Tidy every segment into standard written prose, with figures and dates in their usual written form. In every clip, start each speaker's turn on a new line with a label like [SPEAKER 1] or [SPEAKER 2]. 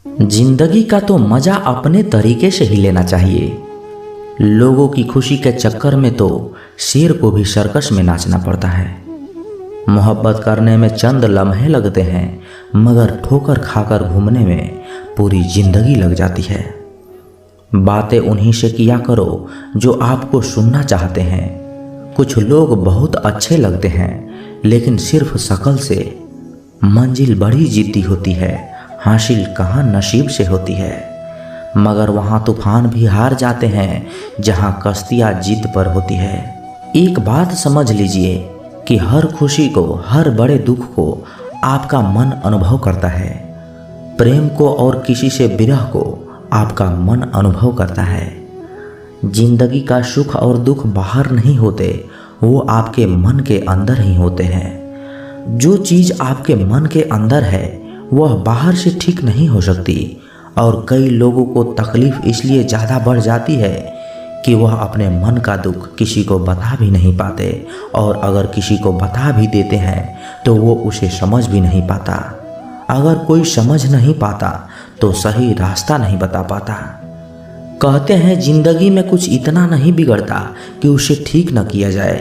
[SPEAKER 1] जिंदगी का तो मजा अपने तरीके से ही लेना चाहिए। लोगों की खुशी के चक्कर में तो शेर को भी सर्कस में नाचना पड़ता है। मोहब्बत करने में चंद लम्हे लगते हैं, मगर ठोकर खाकर घूमने में पूरी जिंदगी लग जाती है। बातें उन्हीं से किया करो जो आपको सुनना चाहते हैं। कुछ लोग बहुत अच्छे लगते हैं, लेकिन सिर्फ शक्ल से। मंजिल बड़ी जिद्दी होती है, हासिल कहाँ नसीब से होती है। मगर वहाँ तूफान भी हार जाते हैं जहाँ कश्तियाँ जिद पर होती है। एक बात समझ लीजिए कि हर खुशी को, हर बड़े दुख को आपका मन अनुभव करता है। प्रेम को और किसी से विरह को आपका मन अनुभव करता है। जिंदगी का सुख और दुख बाहर नहीं होते, वो आपके मन के अंदर ही होते हैं। जो चीज़ आपके मन के अंदर है वह बाहर से ठीक नहीं हो सकती। और कई लोगों को तकलीफ इसलिए ज़्यादा बढ़ जाती है कि वह अपने मन का दुख किसी को बता भी नहीं पाते, और अगर किसी को बता भी देते हैं तो वो उसे समझ भी नहीं पाता। अगर कोई समझ नहीं पाता तो सही रास्ता नहीं बता पाता। कहते हैं जिंदगी में कुछ इतना नहीं बिगड़ता कि उसे ठीक न किया जाए।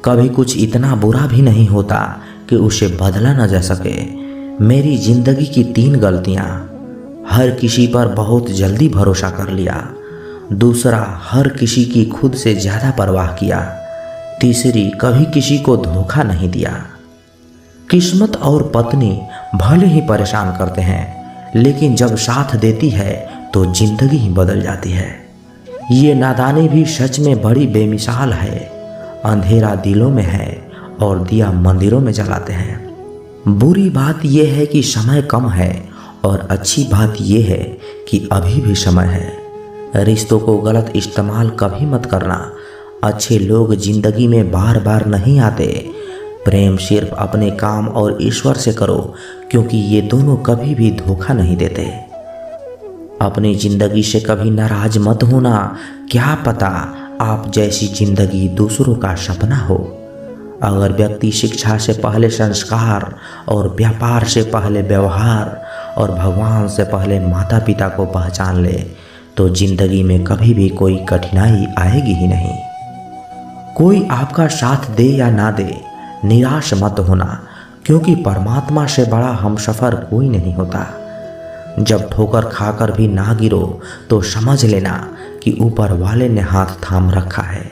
[SPEAKER 1] कभी कुछ इतना बुरा भी नहीं होता कि उसे बदला न जा सके। मेरी जिंदगी की 3 गलतियाँ। हर किसी पर बहुत जल्दी भरोसा कर लिया। दूसरा, हर किसी की खुद से ज़्यादा परवाह किया। तीसरी, कभी किसी को धोखा नहीं दिया। किस्मत और पत्नी भले ही परेशान करते हैं, लेकिन जब साथ देती है तो जिंदगी ही बदल जाती है। ये नादानी भी सच में बड़ी बेमिसाल है। अंधेरा दिलों में है और दिया मंदिरों में जलाते हैं। बुरी बात यह है कि समय कम है, और अच्छी बात यह है कि अभी भी समय है। रिश्तों को गलत इस्तेमाल कभी मत करना। अच्छे लोग जिंदगी में बार बार नहीं आते। प्रेम सिर्फ अपने काम और ईश्वर से करो, क्योंकि ये दोनों कभी भी धोखा नहीं देते। अपनी जिंदगी से कभी नाराज मत होना। क्या पता आप जैसी जिंदगी दूसरों का सपना हो। अगर व्यक्ति शिक्षा से पहले संस्कार, और व्यापार से पहले व्यवहार, और भगवान से पहले माता पिता को पहचान ले, तो जिंदगी में कभी भी कोई कठिनाई आएगी ही नहीं। कोई आपका साथ दे या ना दे, निराश मत होना, क्योंकि परमात्मा से बड़ा हमसफर कोई नहीं होता। जब ठोकर खाकर भी ना गिरो तो समझ लेना कि ऊपर वाले ने हाथ थाम रखा है।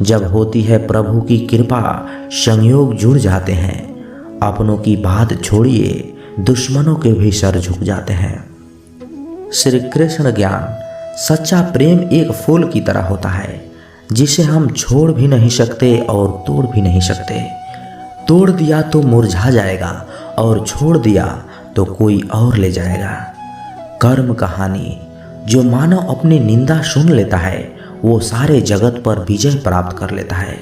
[SPEAKER 1] जब होती है प्रभु की कृपा, संयोग जुड़ जाते हैं। अपनों की बात छोड़िए, दुश्मनों के भी सर झुक जाते हैं। श्री कृष्ण ज्ञान। सच्चा प्रेम एक फूल की तरह होता है, जिसे हम छोड़ भी नहीं सकते और तोड़ भी नहीं सकते। तोड़ दिया तो मुरझा जाएगा, और छोड़ दिया तो कोई और ले जाएगा। कर्म कहानी। जो मानव अपनी निंदा सुन लेता है, वो सारे जगत पर विजय प्राप्त कर लेता है।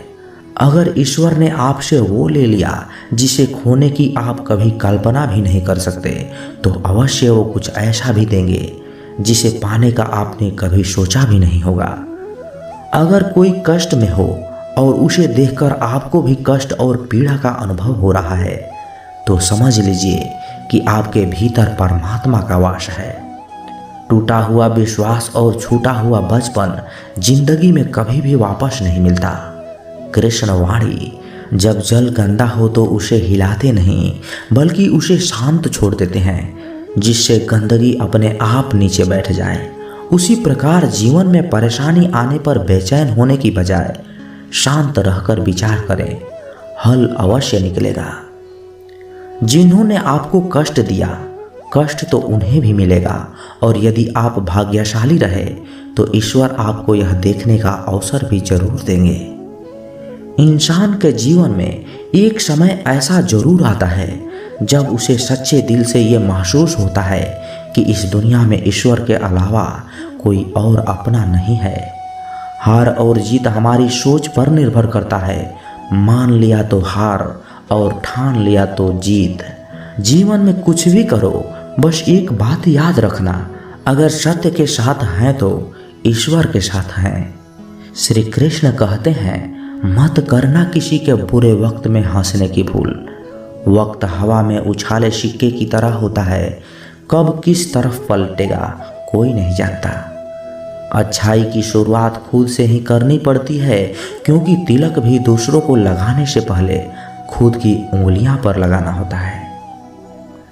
[SPEAKER 1] अगर ईश्वर ने आपसे वो ले लिया जिसे खोने की आप कभी कल्पना भी नहीं कर सकते, तो अवश्य वो कुछ ऐसा भी देंगे जिसे पाने का आपने कभी सोचा भी नहीं होगा। अगर कोई कष्ट में हो और उसे देखकर आपको भी कष्ट और पीड़ा का अनुभव हो रहा है, तो समझ लीजिए कि आपके भीतर परमात्मा का वास है। टूटा हुआ विश्वास और छूटा हुआ बचपन जिंदगी में कभी भी वापस नहीं मिलता। कृष्णवाणी। जब जल गंदा हो तो उसे हिलाते नहीं, बल्कि उसे शांत छोड़ देते हैं, जिससे गंदगी अपने आप नीचे बैठ जाए। उसी प्रकार जीवन में परेशानी आने पर बेचैन होने की बजाय शांत रहकर विचार करें, हल अवश्य निकलेगा। जिन्होंने आपको कष्ट दिया, कष्ट तो उन्हें भी मिलेगा, और यदि आप भाग्यशाली रहे तो ईश्वर आपको यह देखने का अवसर भी जरूर देंगे। इंसान के जीवन में एक समय ऐसा जरूर आता है जब उसे सच्चे दिल से ये महसूस होता है कि इस दुनिया में ईश्वर के अलावा कोई और अपना नहीं है। हार और जीत हमारी सोच पर निर्भर करता है। मान लिया तो हार, और ठान लिया तो जीत। जीवन में कुछ भी करो, बस एक बात याद रखना, अगर सत्य के साथ हैं तो ईश्वर के साथ हैं। श्री कृष्ण कहते हैं, मत करना किसी के बुरे वक्त में हंसने की भूल। वक्त हवा में उछाले सिक्के की तरह होता है, कब किस तरफ पलटेगा कोई नहीं जानता। अच्छाई की शुरुआत खुद से ही करनी पड़ती है, क्योंकि तिलक भी दूसरों को लगाने से पहले खुद की उंगलियां पर लगाना होता है।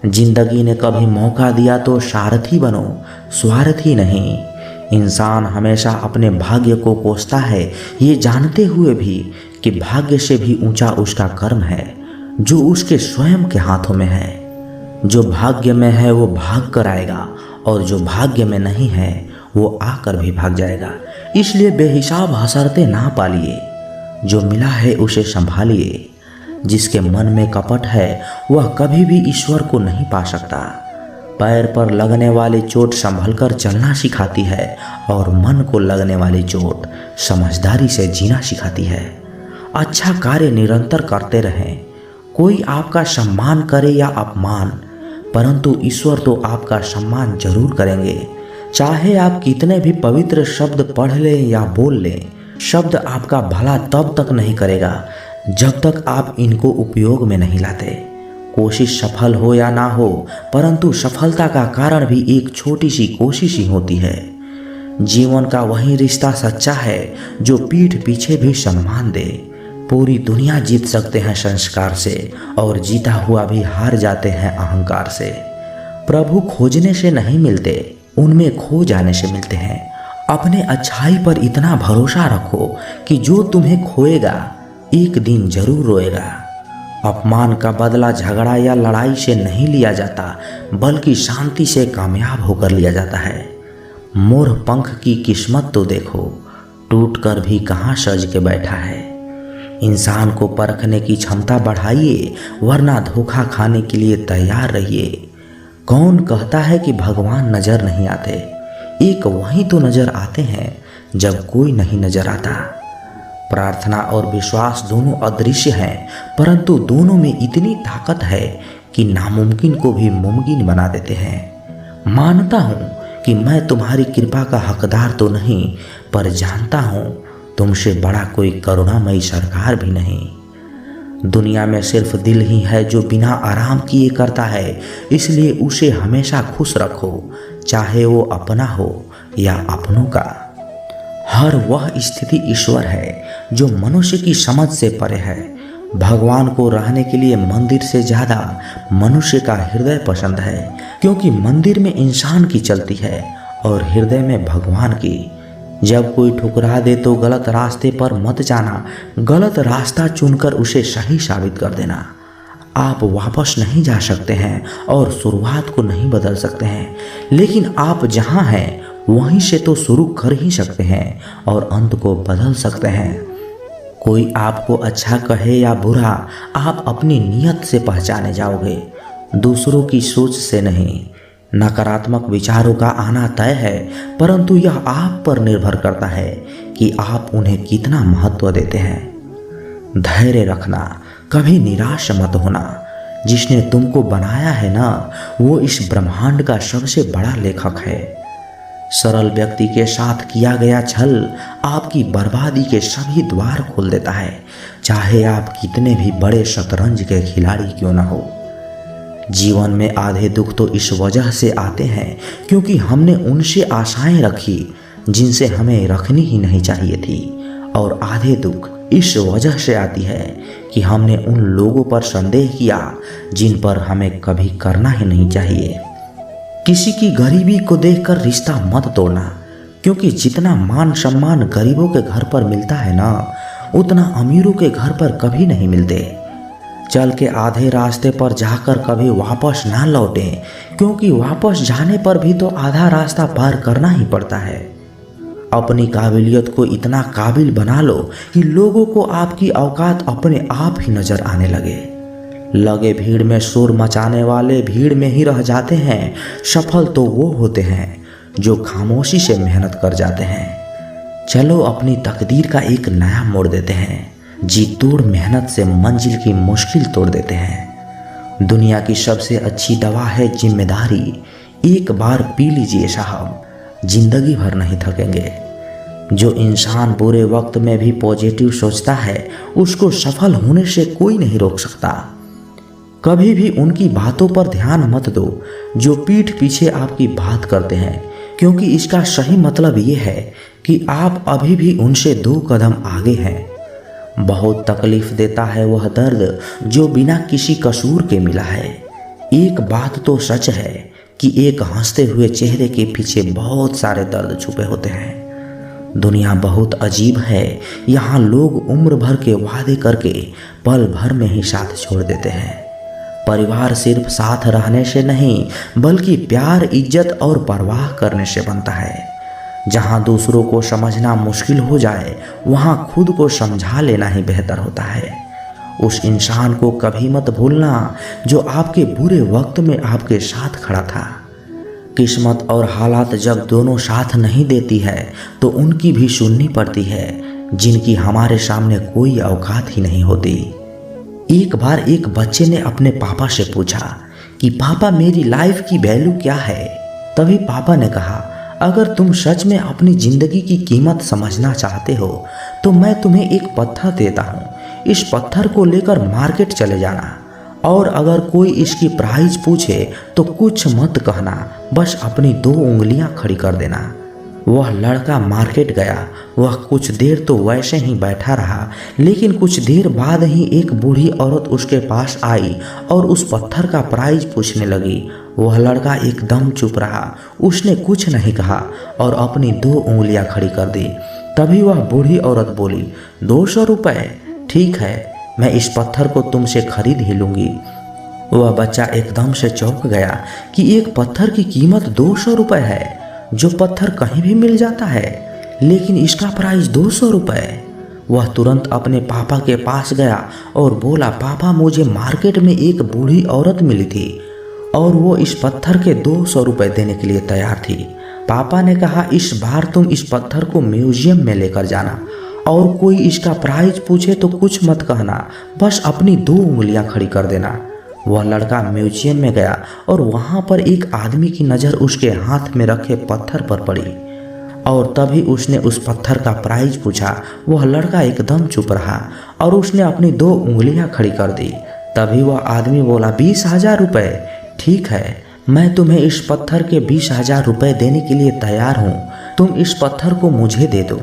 [SPEAKER 1] जिंदगी ने कभी मौका दिया तो सारथी बनो, स्वार्थी नहीं। इंसान हमेशा अपने भाग्य को कोसता है, ये जानते हुए भी कि भाग्य से भी ऊंचा उसका कर्म है जो उसके स्वयं के हाथों में है। जो भाग्य में है वो भाग कर आएगा, और जो भाग्य में नहीं है वो आकर भी भाग जाएगा। इसलिए बेहिसाब हसरते ना पालिए, जो मिला है उसे संभालिए। जिसके मन में कपट है वह कभी भी ईश्वर को नहीं पा सकता। पैर पर लगने वाली चोट संभल कर चलना सिखाती है, और मन को लगने वाली चोट समझदारी से जीना सिखाती है। अच्छा कार्य निरंतर करते रहें। कोई आपका सम्मान करे या अपमान, परंतु ईश्वर तो आपका सम्मान जरूर करेंगे। चाहे आप कितने भी पवित्र शब्द पढ़ लें या बोल लें, शब्द आपका भला तब तक नहीं करेगा जब तक आप इनको उपयोग में नहीं लाते। कोशिश सफल हो या ना हो, परंतु सफलता का कारण भी एक छोटी सी कोशिश ही होती है। जीवन का वही रिश्ता सच्चा है जो पीठ पीछे भी सम्मान दे। पूरी दुनिया जीत सकते हैं संस्कार से, और जीता हुआ भी हार जाते हैं अहंकार से। प्रभु खोजने से नहीं मिलते, उनमें खो जाने से मिलते हैं। अपने अच्छाई पर इतना भरोसा रखो कि जो तुम्हें खोएगा एक दिन जरूर रोएगा। अपमान का बदला झगड़ा या लड़ाई से नहीं लिया जाता, बल्कि शांति से कामयाब होकर लिया जाता है। मोर पंख की किस्मत तो देखो, टूट कर भी कहाँ सज के बैठा है। इंसान को परखने की क्षमता बढ़ाइए, वरना धोखा खाने के लिए तैयार रहिए। कौन कहता है कि भगवान नजर नहीं आते? एक वही तो नजर आते हैं जब कोई नहीं नजर आता। प्रार्थना और विश्वास दोनों अदृश्य हैं, परंतु दोनों में इतनी ताकत है कि नामुमकिन को भी मुमकिन बना देते हैं। मानता हूँ कि मैं तुम्हारी कृपा का हकदार तो नहीं, पर जानता हूँ तुमसे बड़ा कोई करुणामयी सरकार भी नहीं। दुनिया में सिर्फ दिल ही है जो बिना आराम किए करता है, इसलिए उसे हमेशा खुश रखो, चाहे वो अपना हो या अपनों का। हर वह स्थिति ईश्वर है जो मनुष्य की समझ से परे है। भगवान को रहने के लिए मंदिर से ज़्यादा मनुष्य का हृदय पसंद है, क्योंकि मंदिर में इंसान की चलती है और हृदय में भगवान की। जब कोई ठुकरा दे तो गलत रास्ते पर मत जाना, गलत रास्ता चुनकर उसे सही साबित कर देना। आप वापस नहीं जा सकते हैं और शुरुआत को नहीं बदल सकते हैं, लेकिन आप जहां हैं वहीं से तो शुरू कर ही सकते हैं और अंत को बदल सकते हैं। कोई आपको अच्छा कहे या बुरा, आप अपनी नीयत से पहचाने जाओगे, दूसरों की सोच से नहीं। नकारात्मक विचारों का आना तय है, परंतु यह आप पर निर्भर करता है कि आप उन्हें कितना महत्व देते हैं। धैर्य रखना, कभी निराश मत होना। जिसने तुमको बनाया है ना, वो इस ब्रह्मांड का सबसे बड़ा लेखक है। सरल व्यक्ति के साथ किया गया छल आपकी बर्बादी के सभी द्वार खोल देता है, चाहे आप कितने भी बड़े शतरंज के खिलाड़ी क्यों न हो। जीवन में आधे दुख तो इस वजह से आते हैं क्योंकि हमने उनसे आशाएं रखी जिनसे हमें रखनी ही नहीं चाहिए थी, और आधे दुख इस वजह से आती है कि हमने उन लोगों पर संदेह किया जिन पर हमें कभी करना ही नहीं चाहिए। किसी की गरीबी को देखकर रिश्ता मत तोड़ना, क्योंकि जितना मान सम्मान गरीबों के घर पर मिलता है ना, उतना अमीरों के घर पर कभी नहीं मिलते। चल के आधे रास्ते पर जाकर कभी वापस ना लौटें, क्योंकि वापस जाने पर भी तो आधा रास्ता पार करना ही पड़ता है। अपनी काबिलियत को इतना काबिल बना लो कि लोगों को आपकी औकात अपने आप ही नजर आने लगे भीड़ में शोर मचाने वाले भीड़ में ही रह जाते हैं। सफल तो वो होते हैं जो खामोशी से मेहनत कर जाते हैं। चलो अपनी तकदीर का एक नया मोड़ देते हैं। जी तोड़ मेहनत से मंजिल की मुश्किल तोड़ देते हैं। दुनिया की सबसे अच्छी दवा है जिम्मेदारी। एक बार पी लीजिए साहब, जिंदगी भर नहीं थकेंगे। जो इंसान बुरे वक्त में भी पॉजिटिव सोचता है, उसको सफल होने से कोई नहीं रोक सकता। कभी भी उनकी बातों पर ध्यान मत दो जो पीठ पीछे आपकी बात करते हैं, क्योंकि इसका सही मतलब ये है कि आप अभी भी उनसे 2 कदम आगे हैं। बहुत तकलीफ देता है वह दर्द जो बिना किसी कसूर के मिला है। एक बात तो सच है कि एक हंसते हुए चेहरे के पीछे बहुत सारे दर्द छुपे होते हैं। दुनिया बहुत अजीब है। यहाँ लोग उम्र भर के वादे करके पल भर में ही साथ छोड़ देते हैं। परिवार सिर्फ साथ रहने से नहीं, बल्कि प्यार, इज्जत और परवाह करने से बनता है। जहाँ दूसरों को समझना मुश्किल हो जाए, वहाँ खुद को समझा लेना ही बेहतर होता है। उस इंसान को कभी मत भूलना जो आपके बुरे वक्त में आपके साथ खड़ा था। किस्मत और हालात जब दोनों साथ नहीं देती है तो उनकी भी सुननी पड़ती है, जिनकी हमारे सामने कोई औकात ही नहीं होती। एक बार एक बच्चे ने अपने पापा से पूछा कि पापा मेरी लाइफ की वैल्यू क्या है। तभी पापा ने कहा, अगर तुम सच में अपनी जिंदगी की कीमत समझना चाहते हो तो मैं तुम्हें एक पत्थर देता हूँ। इस पत्थर को लेकर मार्केट चले जाना और अगर कोई इसकी प्राइस पूछे तो कुछ मत कहना, बस अपनी 2 उंगलियां खड़ी कर देना। वह लड़का मार्केट गया। वह कुछ देर तो वैसे ही बैठा रहा, लेकिन कुछ देर बाद ही एक बूढ़ी औरत उसके पास आई और उस पत्थर का प्राइस पूछने लगी। वह लड़का एकदम चुप रहा, उसने कुछ नहीं कहा और अपनी 2 उंगलियां खड़ी कर दी। तभी वह बूढ़ी औरत बोली, 200 रुपये? ठीक है, मैं इस पत्थर को तुमसे खरीद ही लूँगी। वह बच्चा एकदम से चौंक गया कि एक पत्थर की कीमत 200 रुपये है, जो पत्थर कहीं भी मिल जाता है, लेकिन इसका प्राइस 200 रुपये। वह तुरंत अपने पापा के पास गया और बोला, पापा मुझे मार्केट में एक बूढ़ी औरत मिली थी और वो इस पत्थर के 200 रुपये देने के लिए तैयार थी। पापा ने कहा, इस बार तुम इस पत्थर को म्यूजियम में लेकर जाना और कोई इसका प्राइस पूछे तो कुछ मत कहना, बस अपनी 2 उंगलियां खड़ी कर देना। वह लड़का म्यूजियम में गया और वहाँ पर एक आदमी की नज़र उसके हाथ में रखे पत्थर पर पड़ी और तभी उसने उस पत्थर का प्राइस पूछा। वह लड़का एकदम चुप रहा और उसने अपनी 2 उंगलियां खड़ी कर दी। तभी वह आदमी बोला, 20,000 रुपये? ठीक है, मैं तुम्हें इस पत्थर के 20,000 रुपये देने के लिए तैयार हूँ, तुम इस पत्थर को मुझे दे दो।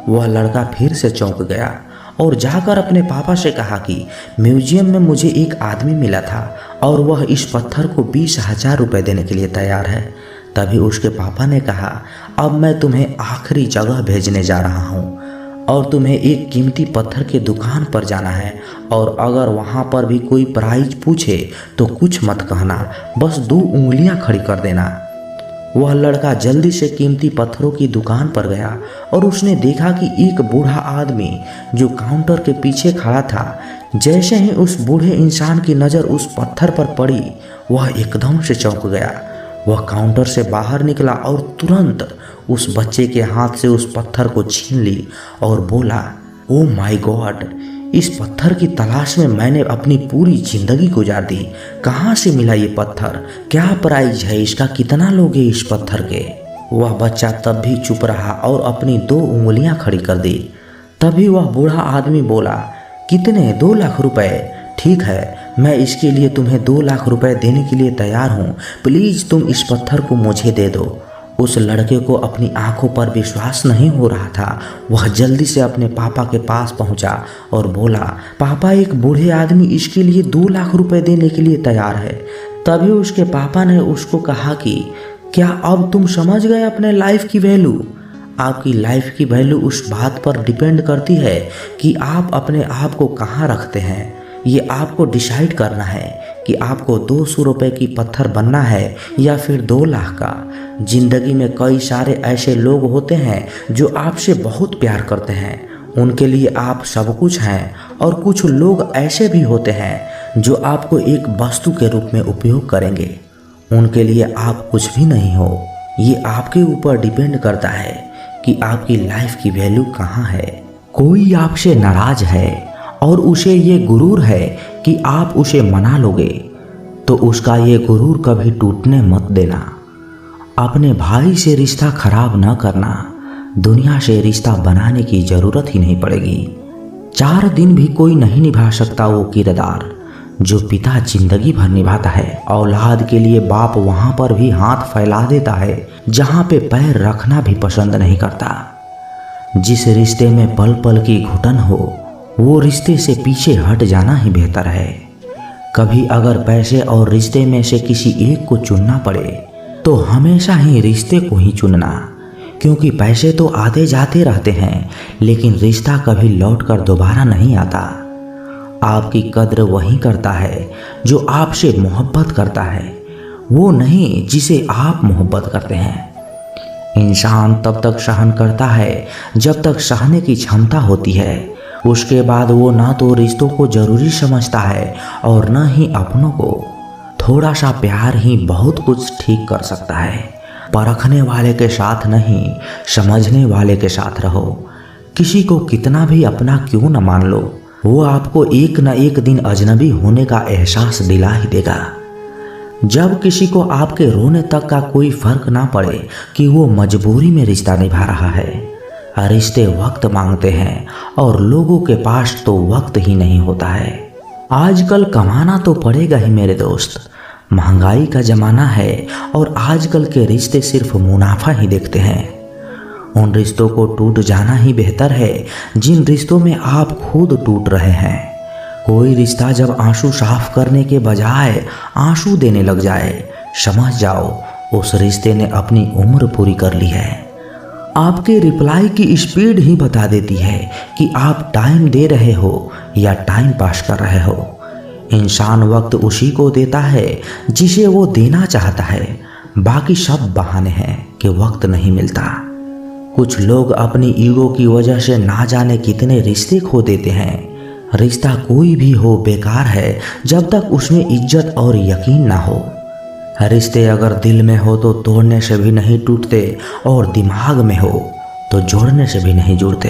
[SPEAKER 1] वह लड़का फिर से चौंक गया और जाकर अपने पापा से कहा कि म्यूजियम में मुझे एक आदमी मिला था और वह इस पत्थर को 20,000 रुपये देने के लिए तैयार है। तभी उसके पापा ने कहा, अब मैं तुम्हें आखिरी जगह भेजने जा रहा हूँ और तुम्हें एक कीमती पत्थर के दुकान पर जाना है और अगर वहाँ पर भी कोई प्राइस पूछे तो कुछ मत कहना, बस 2 उंगलियाँ खड़ी कर देना। वह लड़का जल्दी से कीमती पत्थरों की दुकान पर गया और उसने देखा कि एक बूढ़ा आदमी जो काउंटर के पीछे खड़ा था, जैसे ही उस बूढ़े इंसान की नज़र उस पत्थर पर पड़ी, वह एकदम से चौंक गया। वह काउंटर से बाहर निकला और तुरंत उस बच्चे के हाथ से उस पत्थर को छीन ली और बोला, ओ माय गॉड, इस पत्थर की तलाश में मैंने अपनी पूरी जिंदगी गुजार दी। कहाँ से मिला ये पत्थर? क्या प्राइस है इसका? कितना लोगे इस पत्थर के? वह बच्चा तब भी चुप रहा और अपनी 2 उंगलियां खड़ी कर दी। तभी वह बूढ़ा आदमी बोला, कितने? 2 लाख रुपए? ठीक है, मैं इसके लिए तुम्हें 2 लाख रुपए देने के लिए तैयार हूँ, प्लीज़ तुम इस पत्थर को मुझे दे दो। उस लड़के को अपनी आंखों पर विश्वास नहीं हो रहा था। वह जल्दी से अपने पापा के पास पहुंचा और बोला, पापा, एक बूढ़े आदमी इसके लिए 2 लाख रुपए देने के लिए तैयार है। तभी उसके पापा ने उसको कहा कि क्या अब तुम समझ गए अपने लाइफ की वैल्यू? आपकी लाइफ की वैल्यू उस बात पर डिपेंड करती है कि आप अपने आप को कहाँ रखते हैं। ये आपको डिसाइड करना है कि आपको 200 रुपये की पत्थर बनना है या फिर 2 लाख का। जिंदगी में कई सारे ऐसे लोग होते हैं जो आपसे बहुत प्यार करते हैं, उनके लिए आप सब कुछ हैं, और कुछ लोग ऐसे भी होते हैं जो आपको एक वस्तु के रूप में उपयोग करेंगे, उनके लिए आप कुछ भी नहीं हो। ये आपके ऊपर डिपेंड करता है कि आपकी लाइफ की वैल्यू कहाँ है। कोई आपसे नाराज है और उसे ये गुरूर है कि आप उसे मना लोगे, तो उसका ये गुरूर कभी टूटने मत देना। अपने भाई से रिश्ता खराब न करना, दुनिया से रिश्ता बनाने की ज़रूरत ही नहीं पड़ेगी। 4 दिन भी कोई नहीं निभा सकता वो किरदार जो पिता जिंदगी भर निभाता है, औलाद के लिए बाप वहां पर भी हाथ फैला देता है जहां पे पैर रखना भी पसंद नहीं करता। जिस रिश्ते में पल पल की घुटन हो, वो रिश्ते से पीछे हट जाना ही बेहतर है। कभी अगर पैसे और रिश्ते में से किसी एक को चुनना पड़े तो हमेशा ही रिश्ते को ही चुनना, क्योंकि पैसे तो आते जाते रहते हैं, लेकिन रिश्ता कभी लौटकर दोबारा नहीं आता। आपकी कद्र वही करता है जो आपसे मोहब्बत करता है, वो नहीं जिसे आप मोहब्बत करते हैं। इंसान तब तक सहन करता है जब तक सहने की क्षमता होती है। उसके बाद वो ना तो रिश्तों को जरूरी समझता है और न ही अपनों को। थोड़ा सा प्यार ही बहुत कुछ ठीक कर सकता है। परखने वाले के साथ नहीं, समझने वाले के साथ रहो। किसी को कितना भी अपना क्यों न मान लो, वो आपको एक न एक दिन अजनबी होने का एहसास दिला ही देगा। जब किसी को आपके रोने तक का कोई फर्क ना पड़े कि वो मजबूरी में रिश्ता निभा रहा है। रिश्ते वक्त मांगते हैं और लोगों के पास तो वक्त ही नहीं होता है। आजकल कमाना तो पड़ेगा ही मेरे दोस्त, महंगाई का जमाना है और आजकल के रिश्ते सिर्फ मुनाफा ही देखते हैं। उन रिश्तों को टूट जाना ही बेहतर है जिन रिश्तों में आप खुद टूट रहे हैं। कोई रिश्ता जब आंसू साफ करने के बजाय आंसू देने लग जाए, समझ जाओ उस रिश्ते ने अपनी उम्र पूरी कर ली है। आपके रिप्लाई की स्पीड ही बता देती है कि आप टाइम दे रहे हो या टाइम पास कर रहे हो। इंसान वक्त उसी को देता है जिसे वो देना चाहता है, बाकी सब बहाने हैं कि वक्त नहीं मिलता। कुछ लोग अपनी ईगो की वजह से ना जाने कितने रिश्ते खो देते हैं। रिश्ता कोई भी हो बेकार है जब तक उसमें इज्जत और यकीन ना हो। रिश्ते अगर दिल में हो तो तोड़ने से भी नहीं टूटते, और दिमाग में हो तो जोड़ने से भी नहीं जुड़ते।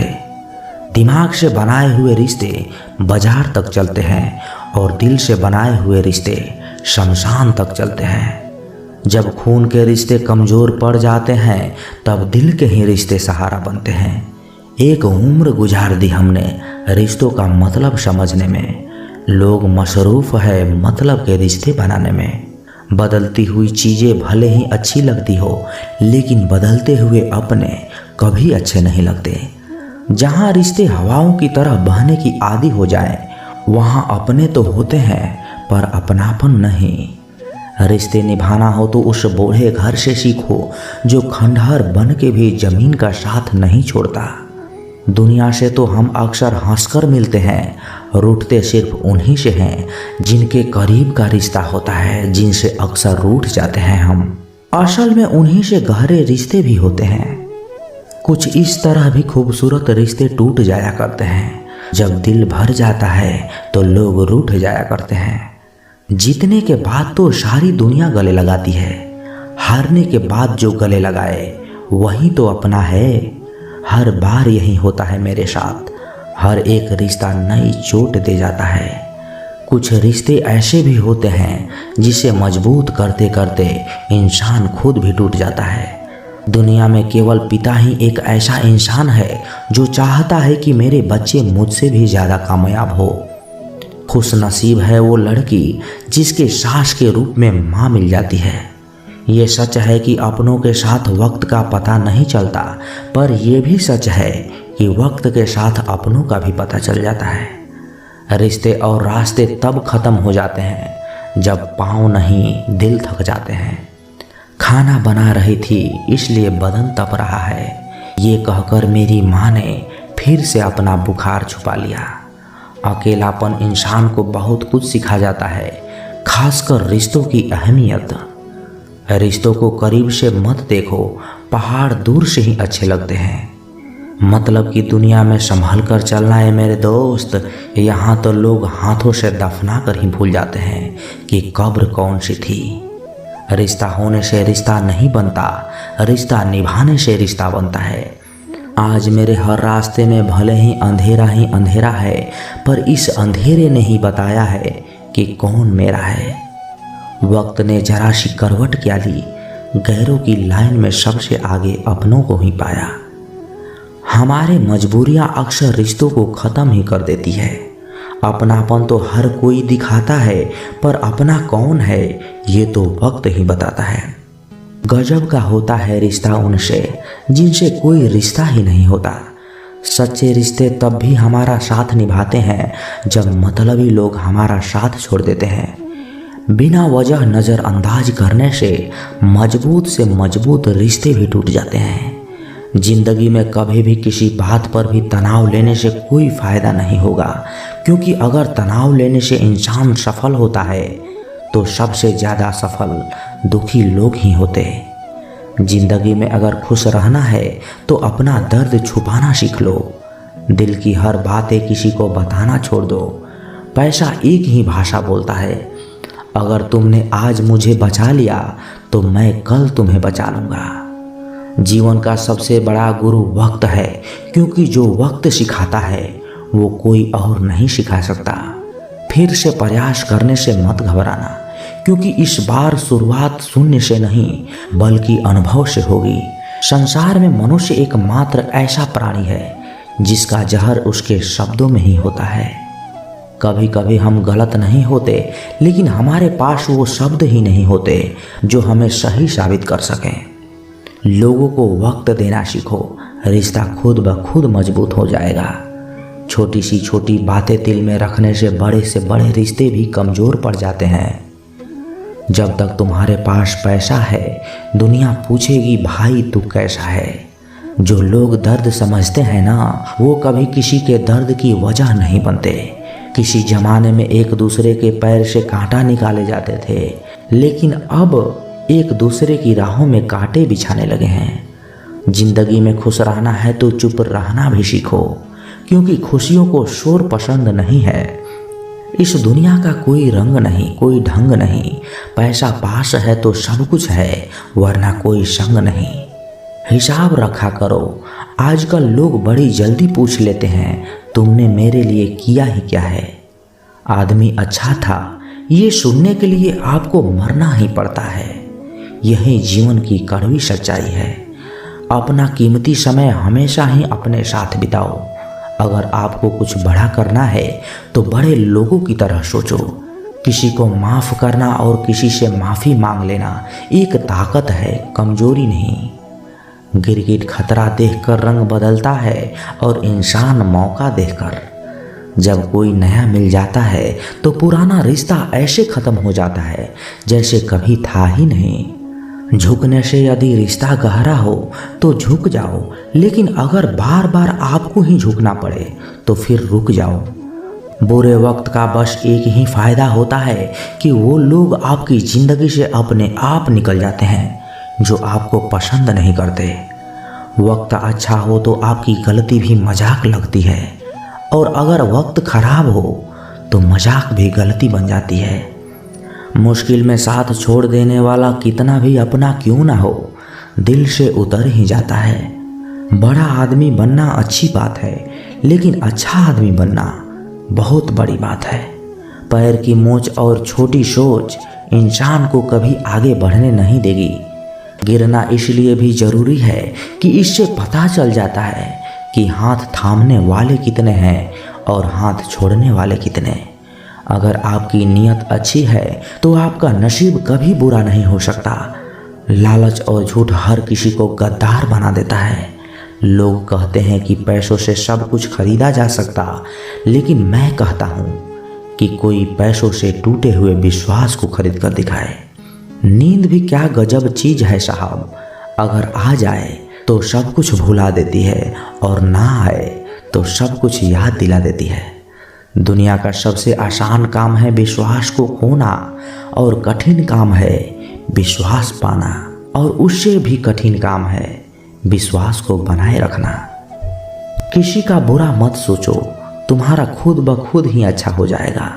[SPEAKER 1] दिमाग से बनाए हुए रिश्ते बाजार तक चलते हैं और दिल से बनाए हुए रिश्ते शमशान तक चलते हैं। जब खून के रिश्ते कमज़ोर पड़ जाते हैं तब दिल के ही रिश्ते सहारा बनते हैं। एक उम्र गुजार दी हमने रिश्तों का मतलब समझने में। लोग मसरूफ़ है मतलब के रिश्ते बनाने में। बदलती हुई चीज़ें भले ही अच्छी लगती हो, लेकिन बदलते हुए अपने कभी अच्छे नहीं लगते। जहाँ रिश्ते हवाओं की तरह बहने की आदी हो जाएं, वहाँ अपने तो होते हैं पर अपनापन नहीं। रिश्ते निभाना हो तो उस बूढ़े घर से सीखो जो खंडहर बन के भी जमीन का साथ नहीं छोड़ता। दुनिया से तो हम अक्सर हंसकर मिलते हैं, रूठते सिर्फ उन्हीं से हैं जिनके करीब का रिश्ता होता है, जिनसे अक्सर रूठ जाते हैं हम। असल में उन्हीं से गहरे रिश्ते भी होते हैं। कुछ इस तरह भी खूबसूरत रिश्ते टूट जाया करते हैं। जब दिल भर जाता है तो लोग रूठ जाया करते हैं। जीतने के बाद तो सारी दुनिया गले लगाती है, हारने के बाद जो गले लगाए वही तो अपना है। हर बार यही होता है मेरे साथ, हर एक रिश्ता नई चोट दे जाता है। कुछ रिश्ते ऐसे भी होते हैं जिसे मजबूत करते करते इंसान खुद भी टूट जाता है। दुनिया में केवल पिता ही एक ऐसा इंसान है जो चाहता है कि मेरे बच्चे मुझसे भी ज़्यादा कामयाब हो। खुश नसीब है वो लड़की जिसके सास के रूप में माँ मिल जाती है। ये सच है कि अपनों के साथ वक्त का पता नहीं चलता, पर यह भी सच है कि वक्त के साथ अपनों का भी पता चल जाता है। रिश्ते और रास्ते तब खत्म हो जाते हैं जब पाँव नहीं दिल थक जाते हैं। खाना बना रही थी इसलिए बदन तप रहा है, ये कहकर मेरी माँ ने फिर से अपना बुखार छुपा लिया। अकेलापन इंसान को बहुत कुछ सिखा जाता है, खासकर रिश्तों की अहमियत। रिश्तों को करीब से मत देखो, पहाड़ दूर से ही अच्छे लगते हैं। मतलब की दुनिया में संभल कर चलना है मेरे दोस्त। यहाँ तो लोग हाथों से दफना कर ही भूल जाते हैं कि कब्र कौन सी थी। रिश्ता होने से रिश्ता नहीं बनता, रिश्ता निभाने से रिश्ता बनता है। आज मेरे हर रास्ते में भले ही अंधेरा है, पर इस अंधेरे ने ही बताया है कि कौन मेरा है। वक्त ने जरा सी करवट क्या ली, गैरों की लाइन में सबसे आगे अपनों को ही पाया। हमारे मजबूरियां अक्सर रिश्तों को ख़त्म ही कर देती है। अपनापन तो हर कोई दिखाता है, पर अपना कौन है ये तो वक्त ही बताता है। गजब का होता है रिश्ता उनसे जिनसे कोई रिश्ता ही नहीं होता। सच्चे रिश्ते तब भी हमारा साथ निभाते हैं जब मतलबी लोग हमारा साथ छोड़ देते हैं। बिना वजह नज़रअंदाज करने से मजबूत रिश्ते भी टूट जाते हैं। जिंदगी में कभी भी किसी बात पर भी तनाव लेने से कोई फ़ायदा नहीं होगा, क्योंकि अगर तनाव लेने से इंसान सफल होता है तो सबसे ज़्यादा सफल दुखी लोग ही होते। जिंदगी में अगर खुश रहना है तो अपना दर्द छुपाना सीख लो। दिल की हर बातें किसी को बताना छोड़ दो। पैसा एक ही भाषा बोलता है। अगर तुमने आज मुझे बचा लिया तो मैं कल तुम्हें बचा लूँगा। जीवन का सबसे बड़ा गुरु वक्त है, क्योंकि जो वक्त सिखाता है वो कोई और नहीं सिखा सकता। फिर से प्रयास करने से मत घबराना, क्योंकि इस बार शुरुआत शून्य से नहीं बल्कि अनुभव से होगी। संसार में मनुष्य एकमात्र ऐसा प्राणी है जिसका जहर उसके शब्दों में ही होता है। कभी कभी हम गलत नहीं होते, लेकिन हमारे पास वो शब्द ही नहीं होते जो हमें सही साबित कर सकें। लोगों को वक्त देना सीखो, रिश्ता खुद ब खुद मजबूत हो जाएगा। छोटी सी छोटी बातें दिल में रखने से बड़े रिश्ते भी कमज़ोर पड़ जाते हैं। जब तक तुम्हारे पास पैसा है दुनिया पूछेगी भाई तू कैसा है। जो लोग दर्द समझते हैं ना, वो कभी किसी के दर्द की वजह नहीं बनते। किसी जमाने में एक दूसरे के पैर से कांटा निकाले जाते थे, लेकिन अब एक दूसरे की राहों में कांटे बिछाने लगे हैं। जिंदगी में खुश रहना है तो चुप रहना भी सीखो, क्योंकि खुशियों को शोर पसंद नहीं है। इस दुनिया का कोई रंग नहीं, कोई ढंग नहीं। पैसा पास है तो सब कुछ है, वरना कोई संग नहीं। हिसाब रखा करो। आजकल लोग बड़ी जल्दी पूछ लेते हैं तुमने मेरे लिए किया ही क्या है। आदमी अच्छा था ये सुनने के लिए आपको मरना ही पड़ता है। यही जीवन की कड़वी सच्चाई है। अपना कीमती समय हमेशा ही अपने साथ बिताओ। अगर आपको कुछ बड़ा करना है तो बड़े लोगों की तरह सोचो। किसी को माफ़ करना और किसी से माफ़ी मांग लेना एक ताकत है, कमजोरी नहीं। गिरगिट खतरा देखकर रंग बदलता है और इंसान मौका देखकर। जब कोई नया मिल जाता है तो पुराना रिश्ता ऐसे ख़त्म हो जाता है जैसे कभी था ही नहीं। झुकने से यदि रिश्ता गहरा हो तो झुक जाओ, लेकिन अगर बार बार आपको ही झुकना पड़े तो फिर रुक जाओ। बुरे वक्त का बस एक ही फ़ायदा होता है कि वो लोग आपकी ज़िंदगी से अपने आप निकल जाते हैं जो आपको पसंद नहीं करते। वक्त अच्छा हो तो आपकी गलती भी मजाक लगती है, और अगर वक्त खराब हो तो मजाक भी गलती बन जाती है। मुश्किल में साथ छोड़ देने वाला कितना भी अपना क्यों ना हो, दिल से उतर ही जाता है। बड़ा आदमी बनना अच्छी बात है, लेकिन अच्छा आदमी बनना बहुत बड़ी बात है। पैर की मोच और छोटी सोच इंसान को कभी आगे बढ़ने नहीं देगी। गिरना इसलिए भी ज़रूरी है कि इससे पता चल जाता है कि हाथ थामने वाले कितने हैं और हाथ छोड़ने वाले कितने। अगर आपकी नीयत अच्छी है तो आपका नसीब कभी बुरा नहीं हो सकता। लालच और झूठ हर किसी को गद्दार बना देता है। लोग कहते हैं कि पैसों से सब कुछ खरीदा जा सकता, लेकिन मैं कहता हूँ कि कोई पैसों से टूटे हुए विश्वास को खरीद कर दिखाए। नींद भी क्या गजब चीज़ है साहब, अगर आ जाए तो सब कुछ भुला देती है और ना आए तो सब कुछ याद दिला देती है। दुनिया का सबसे आसान काम है विश्वास को खोना, और कठिन काम है विश्वास पाना, और उससे भी कठिन काम है विश्वास को बनाए रखना। किसी का बुरा मत सोचो, तुम्हारा खुद ब खुद ही अच्छा हो जाएगा।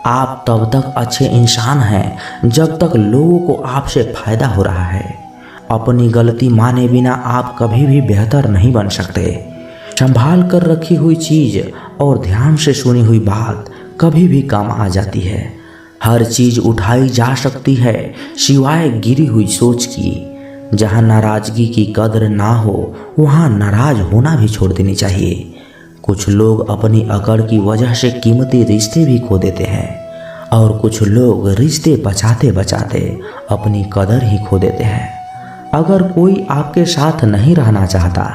[SPEAKER 1] आप तब तक अच्छे इंसान हैं जब तक लोगों को आपसे फायदा हो रहा है। अपनी गलती माने बिना आप कभी भी बेहतर नहीं बन सकते। संभाल कर रखी हुई चीज़ और ध्यान से सुनी हुई बात कभी भी काम आ जाती है। हर चीज़ उठाई जा सकती है सिवाय गिरी हुई सोच की। जहाँ नाराज़गी की कदर ना हो वहाँ नाराज़ होना भी छोड़ देनी चाहिए। कुछ लोग अपनी अकड़ की वजह से कीमती रिश्ते भी खो देते हैं और कुछ लोग रिश्ते बचाते बचाते अपनी कदर ही खो देते हैं। अगर कोई आपके साथ नहीं रहना चाहता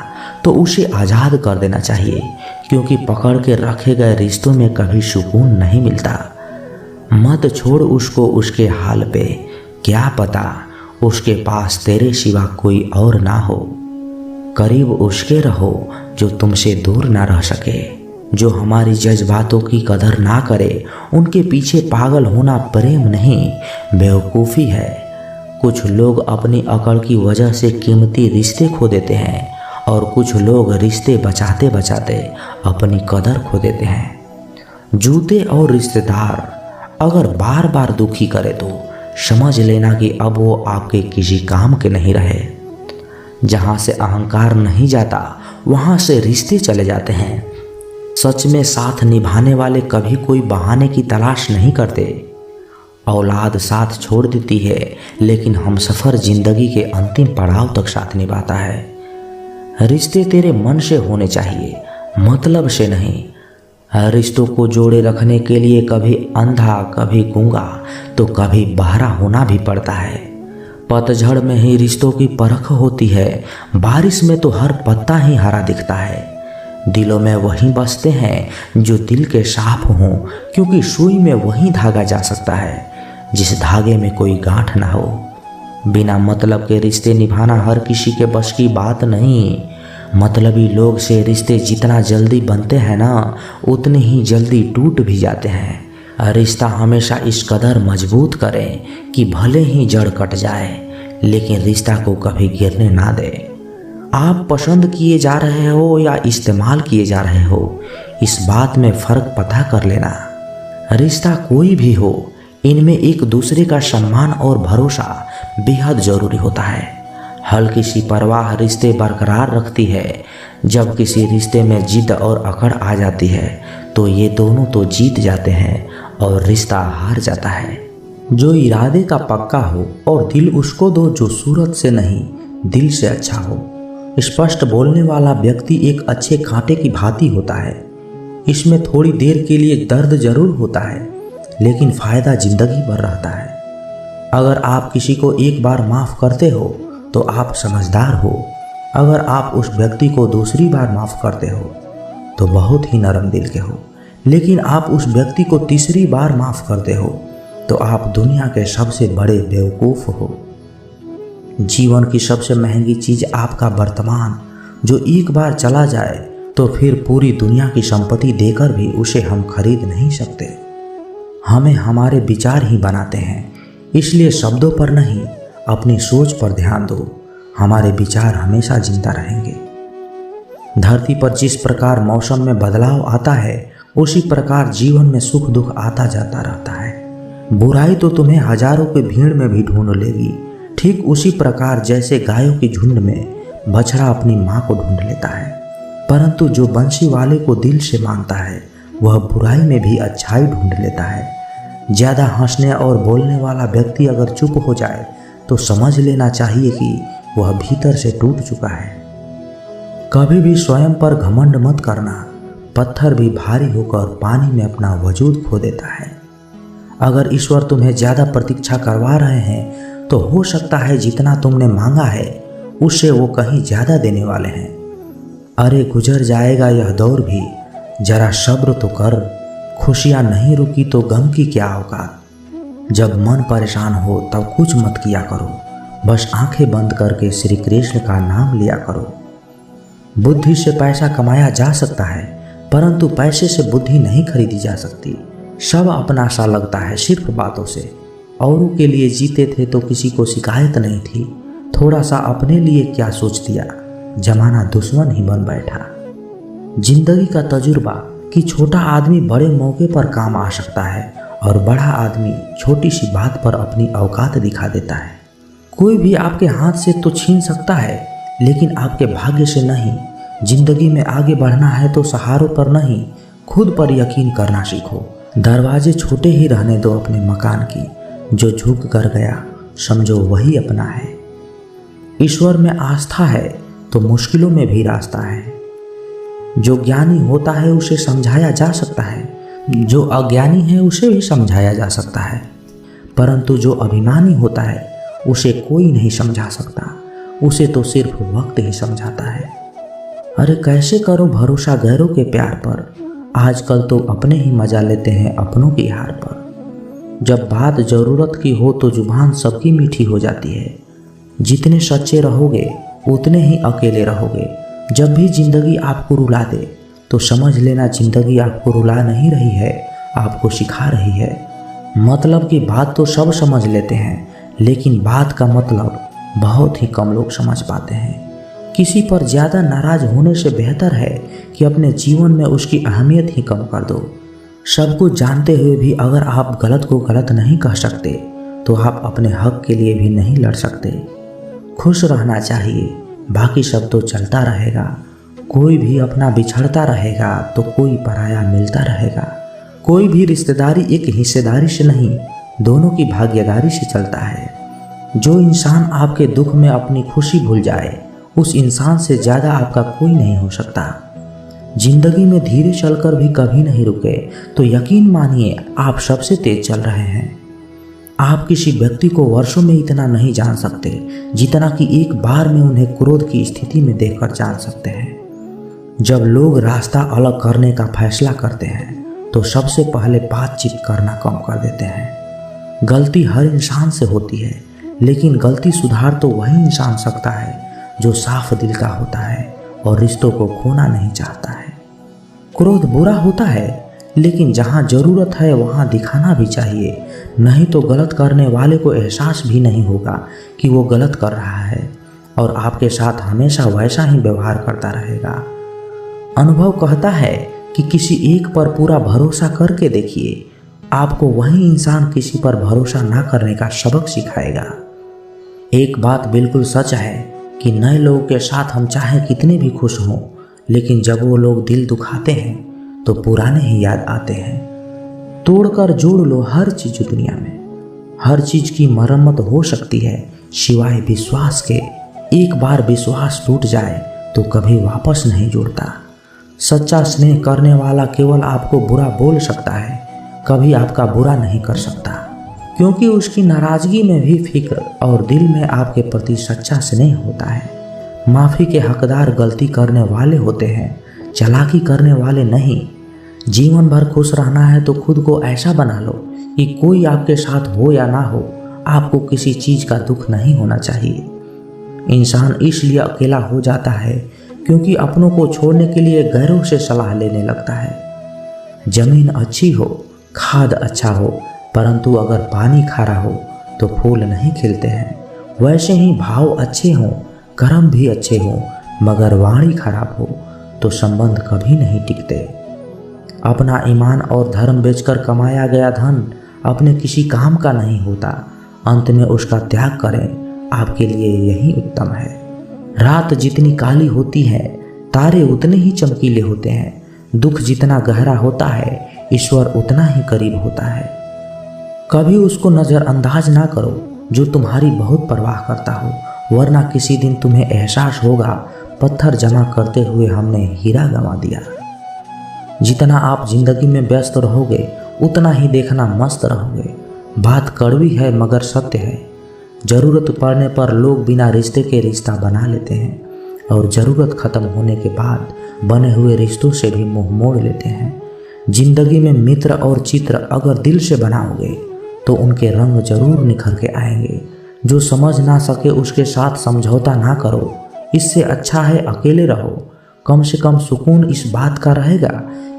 [SPEAKER 1] तो उसे आज़ाद कर देना चाहिए, क्योंकि पकड़ के रखे गए रिश्तों में कभी सुकून नहीं मिलता। मत छोड़ उसको उसके हाल पे, क्या पता उसके पास तेरे सिवा कोई और ना हो। करीब उसके रहो जो तुमसे दूर ना रह सके। जो हमारी जज्बातों की कदर ना करे, उनके पीछे पागल होना प्रेम नहीं बेवकूफ़ी है। कुछ लोग अपनी अकड़ की वजह से कीमती रिश्ते खो देते हैं और कुछ लोग रिश्ते बचाते बचाते अपनी कदर खो देते हैं। जूते और रिश्तेदार अगर बार बार दुखी करे तो समझ लेना कि अब वो आपके किसी काम के नहीं रहे। जहाँ से अहंकार नहीं जाता वहाँ से रिश्ते चले जाते हैं। सच में साथ निभाने वाले कभी कोई बहाने की तलाश नहीं करते। औलाद साथ छोड़ देती है, लेकिन हमसफ़र जिंदगी के अंतिम पड़ाव तक साथ निभाता है। रिश्ते तेरे मन से होने चाहिए, मतलब से नहीं। रिश्तों को जोड़े रखने के लिए कभी अंधा, कभी गूंगा, तो कभी बहरा होना भी पड़ता है। पतझड़ में ही रिश्तों की परख होती है, बारिश में तो हर पत्ता ही हरा दिखता है। दिलों में वही बसते हैं जो दिल के साफ हों, क्योंकि सुई में वही धागा जा सकता है जिस धागे में कोई गांठ ना हो। बिना मतलब के रिश्ते निभाना हर किसी के बस की बात नहीं। मतलबी लोग से रिश्ते जितना जल्दी बनते हैं ना, उतने ही जल्दी टूट भी जाते हैं। रिश्ता हमेशा इस कदर मजबूत करें कि भले ही जड़ कट जाए, लेकिन रिश्ता को कभी गिरने ना दे। आप पसंद किए जा रहे हो या इस्तेमाल किए जा रहे हो, इस बात में फ़र्क पता कर लेना। रिश्ता कोई भी हो, इनमें एक दूसरे का सम्मान और भरोसा बेहद ज़रूरी होता है। हल्की सी परवाह रिश्ते बरकरार रखती है। जब किसी रिश्ते में जिद और अकड़ आ जाती है तो ये दोनों तो जीत जाते हैं और रिश्ता हार जाता है। जो इरादे का पक्का हो और दिल उसको दो जो सूरत से नहीं दिल से अच्छा हो। स्पष्ट बोलने वाला व्यक्ति एक अच्छे कांटे की भांति होता है। इसमें थोड़ी देर के लिए दर्द जरूर होता है, लेकिन फ़ायदा जिंदगी भर रहता है। अगर आप किसी को एक बार माफ़ करते हो तो आप समझदार हो। अगर आप उस व्यक्ति को दूसरी बार माफ़ करते हो तो बहुत ही नरम दिल के हो। लेकिन आप उस व्यक्ति को तीसरी बार माफ़ करते हो तो आप दुनिया के सबसे बड़े बेवकूफ़ हो। जीवन की सबसे महंगी चीज़ आपका वर्तमान, जो एक बार चला जाए तो फिर पूरी दुनिया की संपत्ति देकर भी उसे हम खरीद नहीं सकते। हमें हमारे विचार ही बनाते हैं, इसलिए शब्दों पर नहीं अपनी सोच पर ध्यान दो। हमारे विचार हमेशा जिंदा रहेंगे। धरती पर जिस प्रकार मौसम में बदलाव आता है, उसी प्रकार जीवन में सुख दुख आता जाता रहता है। बुराई तो तुम्हें हजारों की भीड़ में भी ढूंढ लेगी, ठीक उसी प्रकार जैसे गायों की झुंड में बछड़ा अपनी माँ को ढूंढ लेता है। परंतु जो बंसी वाले को दिल से मानता है, वह बुराई में भी अच्छाई ढूंढ लेता है। ज़्यादा हंसने और बोलने वाला व्यक्ति अगर चुप हो जाए तो समझ लेना चाहिए कि वह भीतर से टूट चुका है। कभी भी स्वयं पर घमंड मत करना। पत्थर भी भारी होकर पानी में अपना वजूद खो देता है। अगर ईश्वर तुम्हें ज़्यादा प्रतीक्षा करवा रहे हैं तो हो सकता है जितना तुमने मांगा है उससे वो कहीं ज़्यादा देने वाले हैं। अरे गुजर जाएगा यह दौर भी, जरा सब्र तो कर। खुशियाँ नहीं रुकी तो गम की क्या औकात। जब मन परेशान हो तब कुछ मत किया करो, बस आंखें बंद करके श्री कृष्ण का नाम लिया करो। बुद्धि से पैसा कमाया जा सकता है, परंतु पैसे से बुद्धि नहीं खरीदी जा सकती। सब अपना सा लगता है सिर्फ बातों से। औरों के लिए जीते थे तो किसी को शिकायत नहीं थी। थोड़ा सा अपने लिए क्या सोच दिया, जमाना दुश्मन ही बन बैठा। जिंदगी का तजुर्बा कि छोटा आदमी बड़े मौके पर काम आ सकता है और बड़ा आदमी छोटी सी बात पर अपनी औकात दिखा देता है। कोई भी आपके हाथ से तो छीन सकता है, लेकिन आपके भाग्य से नहीं। जिंदगी में आगे बढ़ना है तो सहारों पर नहीं, खुद पर यकीन करना सीखो। दरवाजे छोटे ही रहने दो अपने मकान की, जो झुक कर गया समझो वही अपना है। ईश्वर में आस्था है तो मुश्किलों में भी रास्ता है। जो ज्ञानी होता है उसे समझाया जा सकता है, जो अज्ञानी है उसे भी समझाया जा सकता है, परंतु जो अभिमानी होता है उसे कोई नहीं समझा सकता, उसे तो सिर्फ वक्त ही समझाता है। अरे कैसे करो भरोसा गैरों के प्यार पर, आजकल तो अपने ही मजा लेते हैं अपनों की हार पर। जब बात ज़रूरत की हो तो जुबान सबकी मीठी हो जाती है। जितने सच्चे रहोगे उतने ही अकेले रहोगे। जब भी जिंदगी आपको रुला दे तो समझ लेना जिंदगी आपको रुला नहीं रही है, आपको सिखा रही है। मतलब की बात तो सब समझ लेते हैं, लेकिन बात का मतलब बहुत ही कम लोग समझ पाते हैं। किसी पर ज़्यादा नाराज होने से बेहतर है कि अपने जीवन में उसकी अहमियत ही कम कर दो। सब कुछ जानते हुए भी अगर आप गलत को गलत नहीं कह सकते तो आप अपने हक के लिए भी नहीं लड़ सकते। खुश रहना चाहिए, बाकी सब तो चलता रहेगा। कोई भी अपना बिछड़ता रहेगा तो कोई पराया मिलता रहेगा। कोई भी रिश्तेदारी एक हिस्सेदारी से नहीं, दोनों की भागीदारी से चलता है। जो इंसान आपके दुख में अपनी खुशी भूल जाए, उस इंसान से ज़्यादा आपका कोई नहीं हो सकता। जिंदगी में धीरे चलकर भी कभी नहीं रुके तो यकीन मानिए आप सबसे तेज चल रहे हैं। आप किसी व्यक्ति को वर्षों में इतना नहीं जान सकते जितना कि एक बार में उन्हें क्रोध की स्थिति में देखकर जान सकते हैं। जब लोग रास्ता अलग करने का फैसला करते हैं तो सबसे पहले बातचीत करना कम कर देते हैं। गलती हर इंसान से होती है, लेकिन गलती सुधार तो वही इंसान सकता है जो साफ दिल का होता है और रिश्तों को खोना नहीं चाहता है। क्रोध बुरा होता है, लेकिन जहाँ ज़रूरत है वहाँ दिखाना भी चाहिए, नहीं तो गलत करने वाले को एहसास भी नहीं होगा कि वो गलत कर रहा है और आपके साथ हमेशा वैसा ही व्यवहार करता रहेगा। अनुभव कहता है कि किसी एक पर पूरा भरोसा करके देखिए, आपको वही इंसान किसी पर भरोसा ना करने का सबक सिखाएगा। एक बात बिल्कुल सच है कि नए लोगों के साथ हम चाहे कितने भी खुश हों, लेकिन जब वो लोग दिल दुखाते हैं तो पुराने ही याद आते हैं। तोड़कर जोड़ लो हर चीज़ दुनिया में, हर चीज़ की मरम्मत हो सकती है सिवाय विश्वास के। एक बार विश्वास टूट जाए तो कभी वापस नहीं जुड़ता। सच्चा स्नेह करने वाला केवल आपको बुरा बोल सकता है, कभी आपका बुरा नहीं कर सकता, क्योंकि उसकी नाराज़गी में भी फिक्र और दिल में आपके प्रति सच्चा स्नेह होता है। माफ़ी के हकदार गलती करने वाले होते हैं, चालाकी करने वाले नहीं। जीवन भर खुश रहना है तो खुद को ऐसा बना लो कि कोई आपके साथ हो या ना हो, आपको किसी चीज़ का दुख नहीं होना चाहिए। इंसान इसलिए अकेला हो जाता है क्योंकि अपनों को छोड़ने के लिए गैरों से सलाह लेने लगता है। जमीन अच्छी हो, खाद अच्छा हो, परंतु अगर पानी खारा हो तो फूल नहीं खिलते हैं। वैसे ही भाव अच्छे हों, कर्म भी अच्छे हों, मगर वाणी खराब हो तो संबंध कभी नहीं टिकते। अपना ईमान और धर्म बेचकर कमाया गया धन अपने किसी काम का नहीं होता, अंत में उसका त्याग करें, आपके लिए यही उत्तम है। रात जितनी काली होती है तारे उतने ही चमकीले होते हैं। दुख जितना गहरा होता है ईश्वर उतना ही करीब होता है। कभी उसको नज़रअंदाज ना करो जो तुम्हारी बहुत परवाह करता हो, वरना किसी दिन तुम्हें एहसास होगा पत्थर जमा करते हुए हमने हीरा गंवा दिया। जितना आप जिंदगी में व्यस्त रहोगे उतना ही देखना मस्त रहोगे। बात कड़वी है मगर सत्य है। ज़रूरत पड़ने पर लोग बिना रिश्ते के रिश्ता बना लेते हैं और ज़रूरत ख़त्म होने के बाद बने हुए रिश्तों से भी मुंह मोड़ लेते हैं। जिंदगी में मित्र और चित्र अगर दिल से बनाओगे तो उनके रंग जरूर निखर के आएंगे। जो समझ ना सके उसके साथ समझौता ना करो, इससे अच्छा है अकेले रहो। कम से कम सुकून इस बात का रहेगा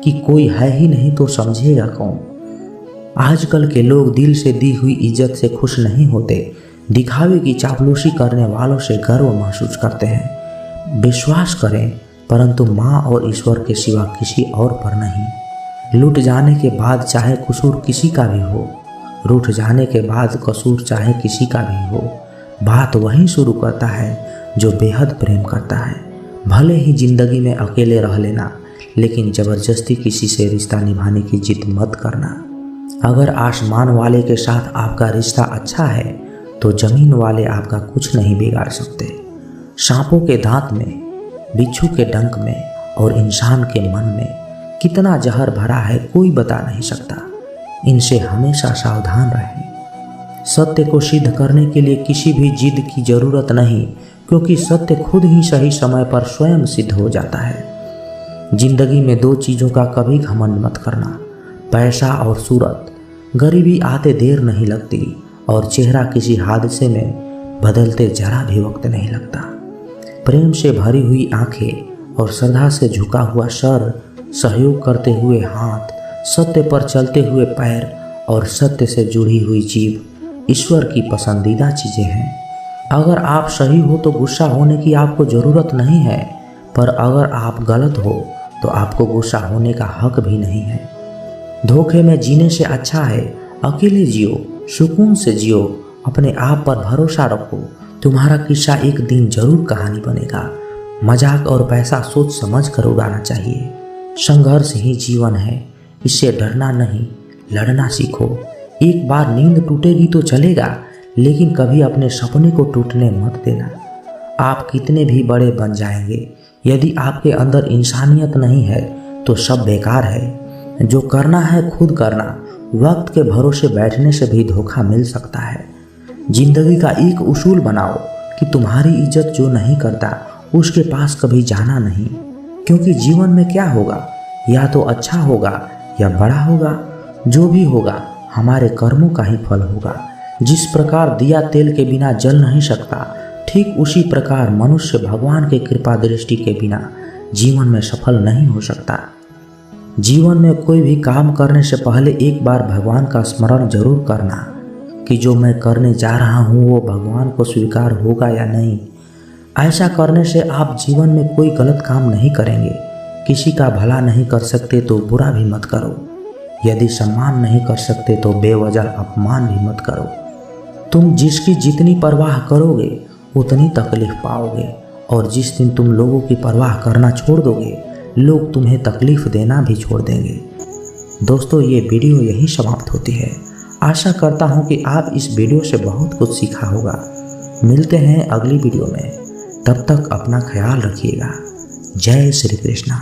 [SPEAKER 1] कि कोई है ही नहीं तो समझेगा कौन। आजकल के लोग दिल से दी हुई इज्जत से खुश नहीं होते, दिखावे की चापलूसी करने वालों से गर्व महसूस करते हैं। विश्वास करें, परंतु माँ और ईश्वर के सिवा किसी और पर नहीं। लूट जाने के बाद चाहे कसूर किसी का भी हो, रूठ जाने के बाद कसूर चाहे किसी का भी हो, बात वहीं शुरू करता है जो बेहद प्रेम करता है। भले ही जिंदगी में अकेले रह लेना, लेकिन ज़बरदस्ती किसी से रिश्ता निभाने की जिद मत करना। अगर आसमान वाले के साथ आपका रिश्ता अच्छा है तो ज़मीन वाले आपका कुछ नहीं बिगाड़ सकते। सांपों के दांत में, बिच्छू के डंक में और इंसान के मन में कितना जहर भरा है कोई बता नहीं सकता। इनसे हमेशा सावधान रहें। सत्य को सिद्ध करने के लिए किसी भी जिद की जरूरत नहीं, क्योंकि सत्य खुद ही सही समय पर स्वयं सिद्ध हो जाता है। जिंदगी में दो चीज़ों का कभी घमंड मत करना, पैसा और सूरत। गरीबी आते देर नहीं लगती और चेहरा किसी हादसे में बदलते जरा भी वक्त नहीं लगता। प्रेम से भरी हुई आंखें और श्रद्धा से झुका हुआ सर, सहयोग करते हुए हाथ, सत्य पर चलते हुए पैर और सत्य से जुड़ी हुई जीभ ईश्वर की पसंदीदा चीज़ें हैं। अगर आप सही हो तो गुस्सा होने की आपको ज़रूरत नहीं है, पर अगर आप गलत हो तो आपको गुस्सा होने का हक भी नहीं है। धोखे में जीने से अच्छा है अकेले जियो, सुकून से जियो, अपने आप पर भरोसा रखो। तुम्हारा किस्सा एक दिन जरूर कहानी बनेगा। मजाक और पैसा सोच समझ कर उड़ाना चाहिए। संघर्ष ही जीवन है, इससे डरना नहीं, लड़ना सीखो। एक बार नींद टूटेगी तो चलेगा, लेकिन कभी अपने सपने को टूटने मत देना। आप कितने भी बड़े बन जाएंगे, यदि आपके अंदर इंसानियत नहीं है तो सब बेकार है। जो करना है खुद करना। वक्त के भरोसे बैठने से भी धोखा मिल सकता है। जिंदगी का एक उसूल बनाओ कि तुम्हारी इज्जत जो नहीं करता उसके पास कभी जाना नहीं, क्योंकि जीवन में क्या होगा, या तो अच्छा होगा या बड़ा होगा। जो भी होगा हमारे कर्मों का ही फल होगा। जिस प्रकार दिया तेल के बिना जल नहीं सकता, ठीक उसी प्रकार मनुष्य भगवान के कृपा दृष्टि के बिना जीवन में सफल नहीं हो सकता। जीवन में कोई भी काम करने से पहले एक बार भगवान का स्मरण जरूर करना कि जो मैं करने जा रहा हूँ वो भगवान को स्वीकार होगा या नहीं। ऐसा करने से आप जीवन में कोई गलत काम नहीं करेंगे। किसी का भला नहीं कर सकते तो बुरा भी मत करो। यदि सम्मान नहीं कर सकते तो बेवजह अपमान भी मत करो। तुम जिसकी जितनी परवाह करोगे उतनी तकलीफ पाओगे, और जिस दिन तुम लोगों की परवाह करना छोड़ दोगे लोग तुम्हें तकलीफ देना भी छोड़ देंगे। दोस्तों, ये वीडियो यहीं समाप्त होती है। आशा करता हूँ कि आप इस वीडियो से बहुत कुछ सीखा होगा। मिलते हैं अगली वीडियो में, तब तक अपना ख्याल रखिएगा। जय श्री कृष्णा।